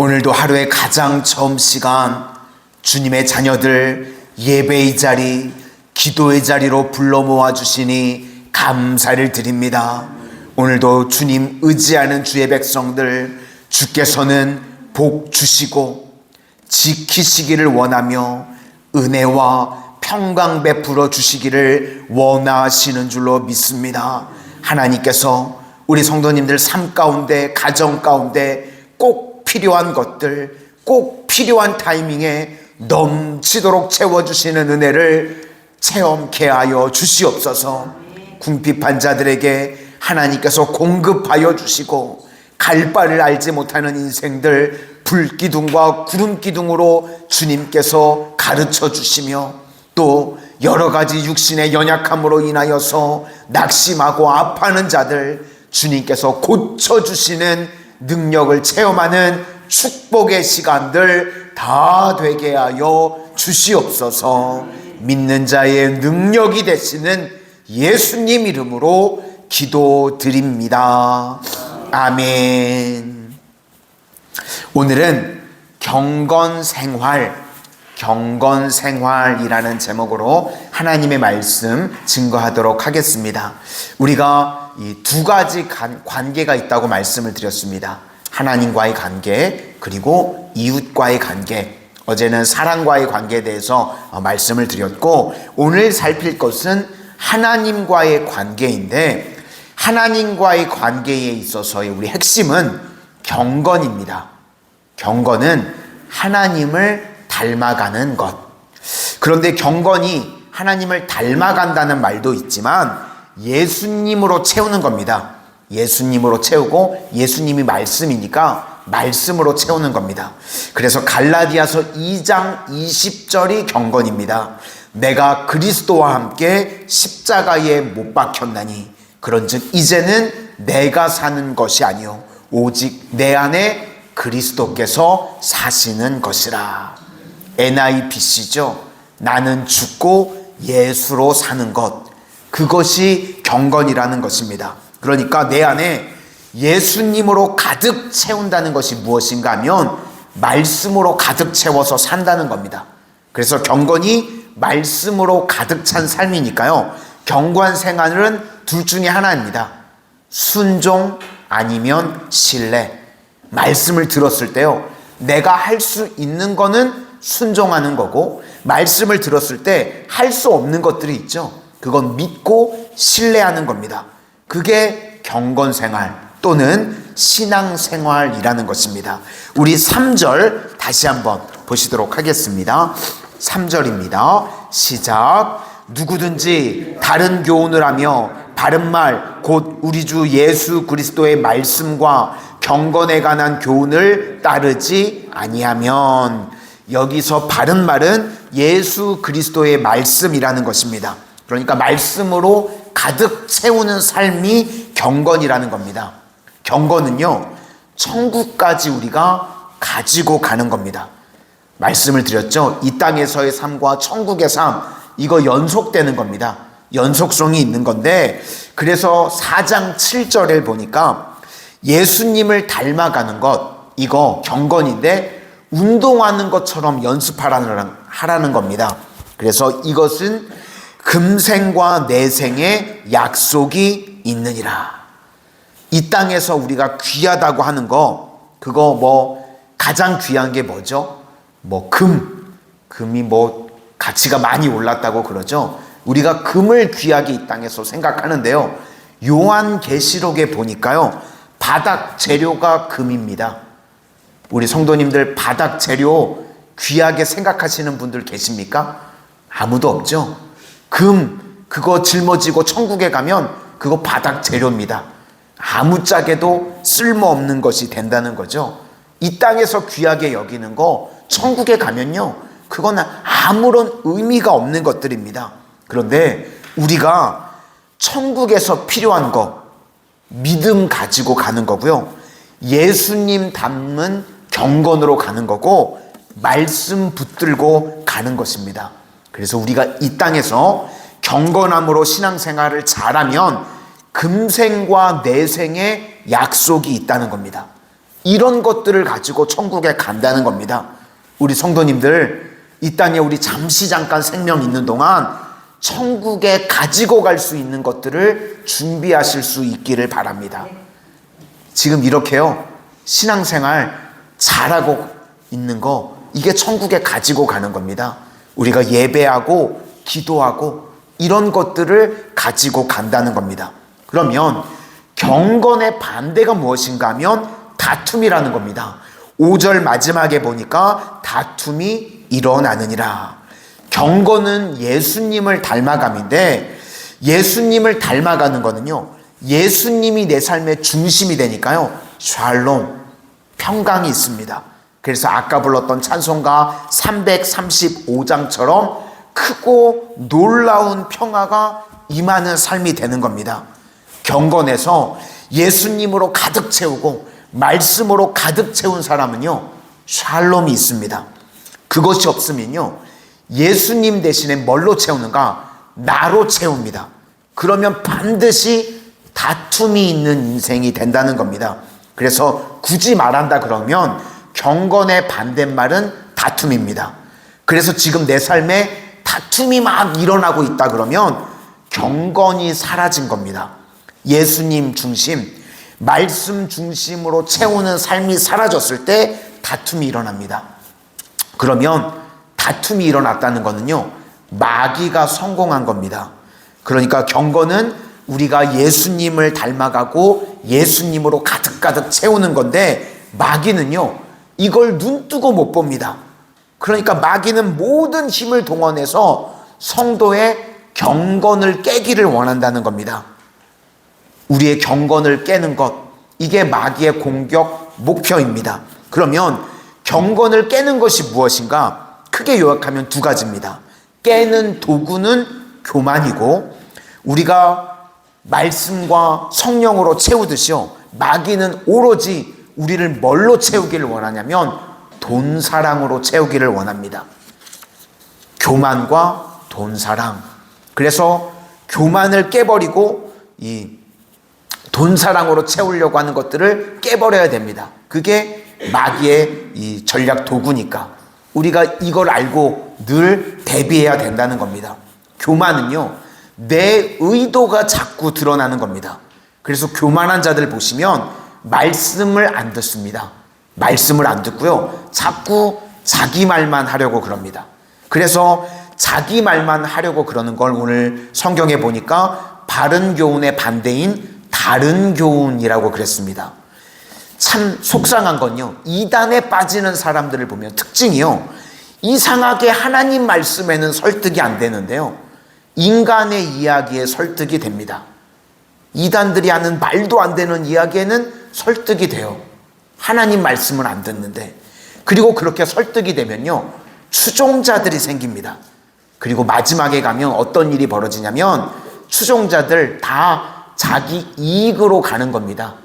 오늘도 하루의 가장 처음 시간 주님의 자녀들 예배의 자리, 기도의 자리로 불러 모아 주시니 감사를 드립니다. 오늘도 주님 의지하는 주의 백성들 주께서는 복 주시고 지키시기를 원하며 은혜와 평강 베풀어 주시기를 원하시는 줄로 믿습니다. 하나님께서 우리 성도님들 삶 가운데, 가정 가운데 꼭 필요한 것들, 꼭 필요한 타이밍에 넘치도록 채워주시는 은혜를 체험케 하여 주시옵소서. 궁핍한 자들에게 하나님께서 공급하여 주시고 갈 바를 알지 못하는 인생들 불기둥과 구름기둥으로 주님께서 가르쳐 주시며 또 여러 가지 육신의 연약함으로 인하여서 낙심하고 아파하는 자들 주님께서 고쳐주시는 능력을 체험하는 축복의 시간들 다 되게 하여 주시옵소서. 믿는 자의 능력이 되시는 예수님 이름으로 기도드립니다. 아멘. 오늘은 경건생활이라는 제목으로 하나님의 말씀 증거하도록 하겠습니다. 우리가 이 두 가지 관계가 있다고 말씀을 드렸습니다. 하나님과의 관계, 그리고 이웃과의 관계. 어제는 사랑과의 관계에 대해서 말씀을 드렸고, 오늘 살필 것은 하나님과의 관계인데, 하나님과의 관계에 있어서의 우리 핵심은 경건입니다. 경건은 하나님을 닮아가는 것. 그런데 경건이 하나님을 닮아간다는 말도 있지만 예수님으로 채우는 겁니다. 예수님으로 채우고 예수님이 말씀이니까 말씀으로 채우는 겁니다. 그래서 갈라디아서 2장 20절이 경건입니다. 내가 그리스도와 함께 십자가에 못 박혔나니 그런즉 이제는 내가 사는 것이 아니요 오직 내 안에 그리스도께서 사시는 것이라. NIPC죠. 나는 죽고 예수로 사는 것. 그것이 경건이라는 것입니다. 그러니까 내 안에 예수님으로 가득 채운다는 것이 무엇인가 하면 말씀으로 가득 채워서 산다는 겁니다. 그래서 경건이 말씀으로 가득 찬 삶이니까요. 경건 생활은 둘 중에 하나입니다. 순종 아니면 신뢰. 말씀을 들었을 때요, 내가 할 수 있는 거는 순종하는 거고, 말씀을 들었을 때 할 수 없는 것들이 있죠. 그건 믿고 신뢰하는 겁니다. 그게 경건생활 또는 신앙생활이라는 것입니다. 우리 3절 다시 한번 보시도록 하겠습니다. 3절입니다. 시작. 누구든지 다른 교훈을 하며 바른 말 곧 우리 주 예수 그리스도의 말씀과 경건에 관한 교훈을 따르지 아니하면, 여기서 바른 말은 예수 그리스도의 말씀이라는 것입니다. 그러니까 말씀으로 가득 채우는 삶이 경건이라는 겁니다. 경건은요, 천국까지 우리가 가지고 가는 겁니다. 말씀을 드렸죠. 이 땅에서의 삶과 천국의 삶, 이거 연속되는 겁니다. 연속성이 있는 건데, 그래서 4장 7절을 보니까 예수님을 닮아가는 것, 이거 경건인데 운동하는 것처럼 연습하라는 겁니다. 그래서 이것은 금생과 내생의 약속이 있느니라. 이 땅에서 우리가 귀하다고 하는 거, 그거 가장 귀한 게 뭐죠? 금이 가치가 많이 올랐다고 그러죠. 우리가 금을 귀하게 이 땅에서 생각하는데요, 요한계시록에 보니까요, 바닥 재료가 금입니다. 우리 성도님들 바닥 재료 귀하게 생각하시는 분들 계십니까? 아무도 없죠. 금, 그거 짊어지고 천국에 가면 그거 바닥 재료입니다. 아무짝에도 쓸모없는 것이 된다는 거죠. 이 땅에서 귀하게 여기는 거 천국에 가면요, 그건 아무런 의미가 없는 것들입니다. 그런데 우리가 천국에서 필요한 거, 믿음 가지고 가는 거고요, 예수님 닮은 경건으로 가는 거고, 말씀 붙들고 가는 것입니다. 그래서 우리가 이 땅에서 경건함으로 신앙생활을 잘하면 금생과 내생의 약속이 있다는 겁니다. 이런 것들을 가지고 천국에 간다는 겁니다. 우리 성도님들, 이 땅에 우리 잠시 잠깐 생명 있는 동안 천국에 가지고 갈 수 있는 것들을 준비하실 수 있기를 바랍니다. 지금 이렇게요, 신앙생활 잘하고 있는 거, 이게 천국에 가지고 가는 겁니다. 우리가 예배하고 기도하고 이런 것들을 가지고 간다는 겁니다. 그러면 경건의 반대가 무엇인가 하면 다툼이라는 겁니다. 5절 마지막에 보니까 다툼이 일어나느니라. 경건은 예수님을 닮아감인데, 예수님을 닮아가는 거는요, 예수님이 내 삶의 중심이 되니까요, 샬롬, 평강이 있습니다. 그래서 아까 불렀던 찬송가 335장처럼 크고 놀라운 평화가 임하는 삶이 되는 겁니다. 경건에서 예수님으로 가득 채우고 말씀으로 가득 채운 사람은요, 샬롬이 있습니다. 그것이 없으면요, 예수님 대신에 뭘로 채우는가? 나로 채웁니다. 그러면 반드시 다툼이 있는 인생이 된다는 겁니다. 그래서 굳이 말한다 그러면 경건의 반대말은 다툼입니다. 그래서 지금 내 삶에 다툼이 막 일어나고 있다 그러면 경건이 사라진 겁니다. 예수님 중심, 말씀 중심으로 채우는 삶이 사라졌을 때 다툼이 일어납니다. 그러면 다툼이 일어났다는 것은요, 마귀가 성공한 겁니다. 그러니까 경건은 우리가 예수님을 닮아가고 예수님으로 가득가득 채우는 건데, 마귀는요, 이걸 눈뜨고 못 봅니다. 그러니까 마귀는 모든 힘을 동원해서 성도의 경건을 깨기를 원한다는 겁니다. 우리의 경건을 깨는 것, 이게 마귀의 공격 목표입니다. 그러면 경건을 깨는 것이 무엇인가? 크게 요약하면 두 가지입니다. 깨는 도구는 교만이고, 우리가 말씀과 성령으로 채우듯이요, 마귀는 오로지 우리를 뭘로 채우기를 원하냐면 돈사랑으로 채우기를 원합니다. 교만과 돈사랑. 그래서 교만을 깨버리고 이 돈사랑으로 채우려고 하는 것들을 깨버려야 됩니다. 그게 마귀의 이 전략 도구니까 우리가 이걸 알고 늘 대비해야 된다는 겁니다. 교만은요, 내 의도가 자꾸 드러나는 겁니다. 그래서 교만한 자들 보시면 말씀을 안 듣습니다. 말씀을 안 듣고요, 자꾸 자기 말만 하려고 그럽니다. 그래서 자기 말만 하려고 그러는 걸 오늘 성경에 보니까 바른 교훈의 반대인 다른 교훈이라고 그랬습니다. 참 속상한 건요, 이단에 빠지는 사람들을 보면 특징이요, 이상하게 하나님 말씀에는 설득이 안 되는데요, 인간의 이야기에 설득이 됩니다. 이단들이 하는 말도 안 되는 이야기에는 설득이 돼요. 하나님 말씀을 안 듣는데. 그리고 그렇게 설득이 되면요, 추종자들이 생깁니다. 그리고 마지막에 가면 어떤 일이 벌어지냐면 추종자들 다 자기 이익으로 가는 겁니다.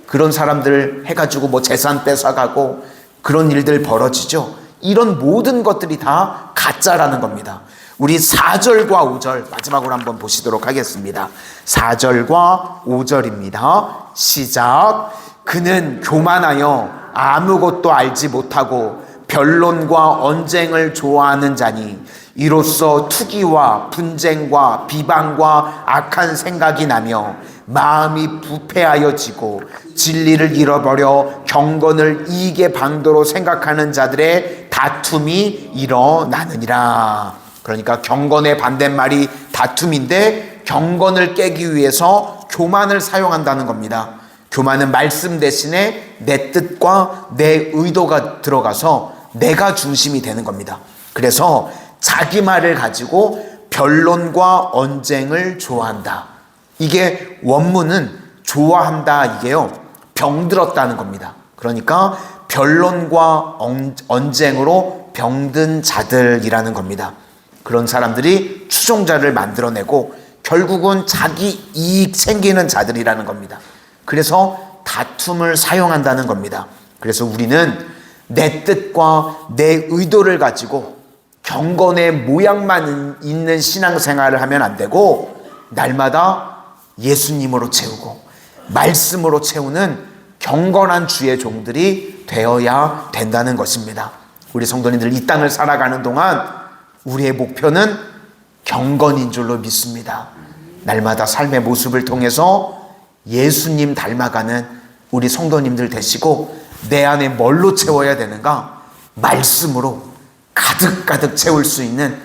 그런 사람들 해가지고 뭐 재산 뺏어가고 그런 일들 벌어지죠. 이런 모든 것들이 다 가짜라는 겁니다. 우리 4절과 5절 마지막으로 한번 보시도록 하겠습니다. 4절과 5절입니다. 시작. 그는 교만하여 아무것도 알지 못하고 변론과 언쟁을 좋아하는 자니 이로써 투기와 분쟁과 비방과 악한 생각이 나며 마음이 부패하여지고 진리를 잃어버려 경건을 이익의 방도로 생각하는 자들의 다툼이 일어나느니라. 그러니까 경건의 반대말이 다툼인데 경건을 깨기 위해서 교만을 사용한다는 겁니다. 교만은 말씀 대신에 내 뜻과 내 의도가 들어가서 내가 중심이 되는 겁니다. 그래서 자기 말을 가지고 변론과 언쟁을 좋아한다. 이게 원문은 좋아한다, 이게요, 병들었다는 겁니다. 그러니까 변론과 언쟁으로 병든 자들이라는 겁니다. 그런 사람들이 추종자를 만들어내고 결국은 자기 이익 챙기는 자들이라는 겁니다. 그래서 다툼을 사용한다는 겁니다. 그래서 우리는 내 뜻과 내 의도를 가지고 경건의 모양만 있는 신앙생활을 하면 안 되고 날마다 예수님으로 채우고 말씀으로 채우는 경건한 주의 종들이 되어야 된다는 것입니다. 우리 성도님들 이 땅을 살아가는 동안 우리의 목표는 경건인 줄로 믿습니다. 날마다 삶의 모습을 통해서 예수님 닮아가는 우리 성도님들 되시고, 내 안에 뭘로 채워야 되는가? 말씀으로 가득가득 채울 수 있는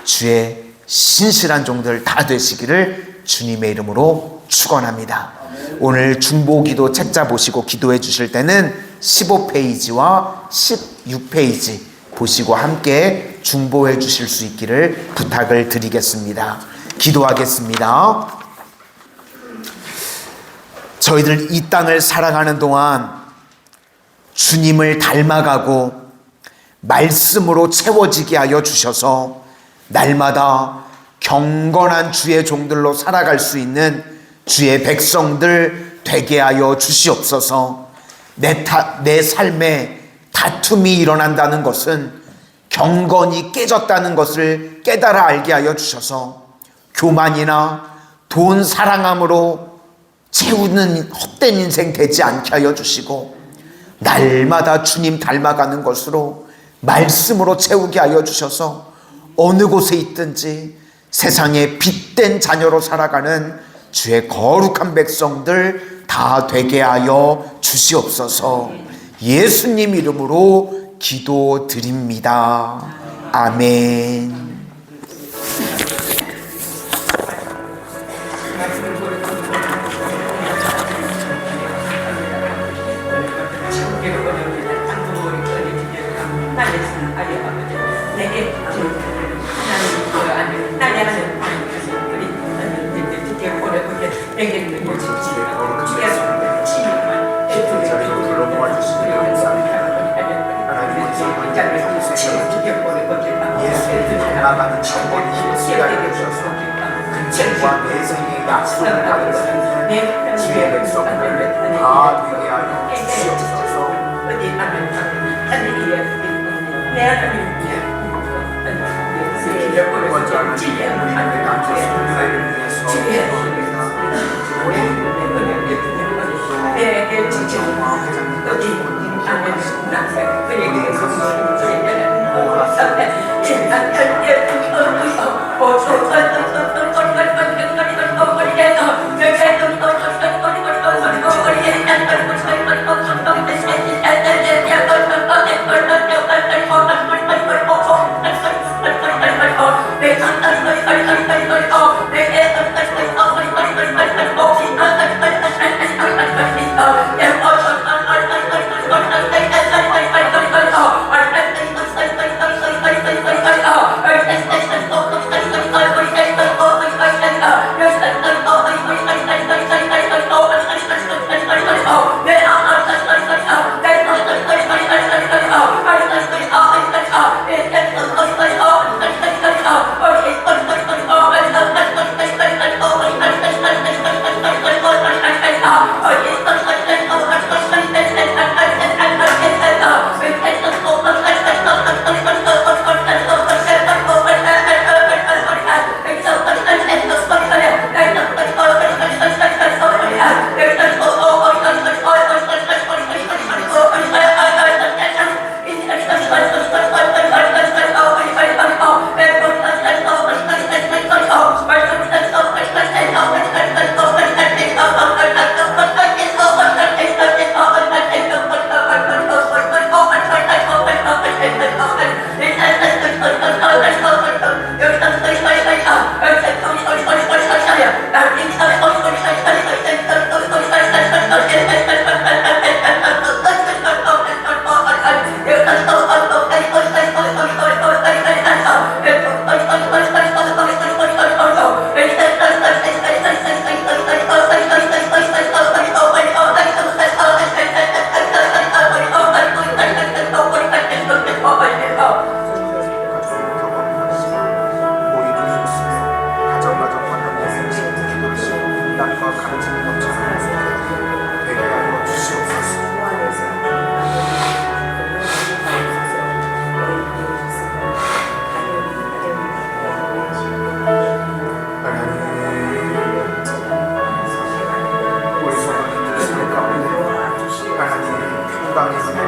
주의 신실한 종들 다 되시기를 주님의 이름으로 축원합니다. 오늘 중보기도 책자 보시고 기도해 주실 때는 15페이지와 16페이지 보시고 함께 중보해 주실 수 있기를 부탁을 드리겠습니다. 기도하겠습니다. 저희들 이 땅을 살아가는 동안 주님을 닮아가고 말씀으로 채워지게 하여 주셔서 날마다 경건한 주의 종들로 살아갈 수 있는 주의 백성들 되게 하여 주시옵소서. 내 삶에 다툼이 일어난다는 것은 경건이 깨졌다는 것을 깨달아 알게 하여 주셔서 교만이나 돈 사랑함으로 채우는 헛된 인생 되지 않게 하여 주시고, 날마다 주님 닮아가는 것으로 말씀으로 채우게 하여 주셔서 어느 곳에 있든지 세상에 빛된 자녀로 살아가는 주의 거룩한 백성들 다 되게 하여 주시옵소서. 예수님 이름으로 기도드립니다. 아멘. 나가는 정권이 힘쓰게 하셔서 근책과 내생의 약속을 받으시는 주의 백성들 다 되게 하여 주시옵소서. 먼저 하는 우리를 감사합니다.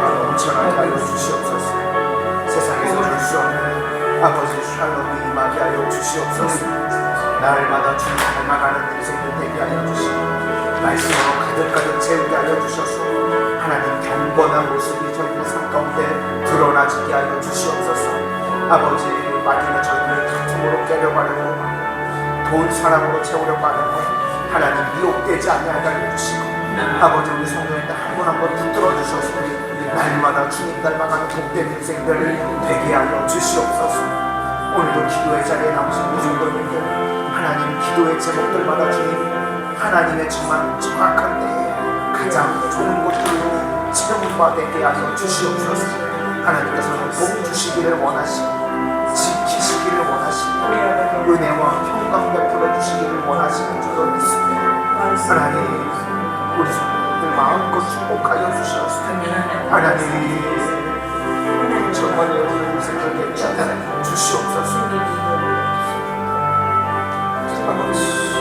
은혜가 넘쳐나게 하여 주시옵소서. 세상에서 줄 수 없는 아버지 샬롬이 임하게 하여 주시옵소서. 날마다 주님 닮아가는 인생을 되게 하여 주시고 말씀으로 가득가득 채우게 하여 주셔서 하나님 경건한 모습이 저희의 삶 가운데 드러나지게 하여 주시옵소서. 아버지 마귀는 저희를 다툼으로 깨려고 하는 돈 사랑으로 채우려고 하는 것 하나님 미혹되지 아니하게 하여 주시고 아버지 우리 성도님들 한 번 한 번 붙들어 주셔서 날마다 주님 닮아가는 복된 인생들을 되게 하여 주시옵소서. 오늘도 기도의 자리에 나오신 우리 성도님들 하나님 기도의 제목들마다 주님 하나님의 정확한 때에 가장 좋은 곳들로 체험받게 하여 주시옵소서. 하나님께서는 복 주시기를 원하시고 지키시기를 원하시고 은혜와 평강 베풀어 주시기를 원하시는 줄로 믿습니다. 하나님 우리 성도들 마음껏 축복하여 주시옵소서. 하나님 정말 여러분의 인생을 되게 하여 주시옵소서. 아버지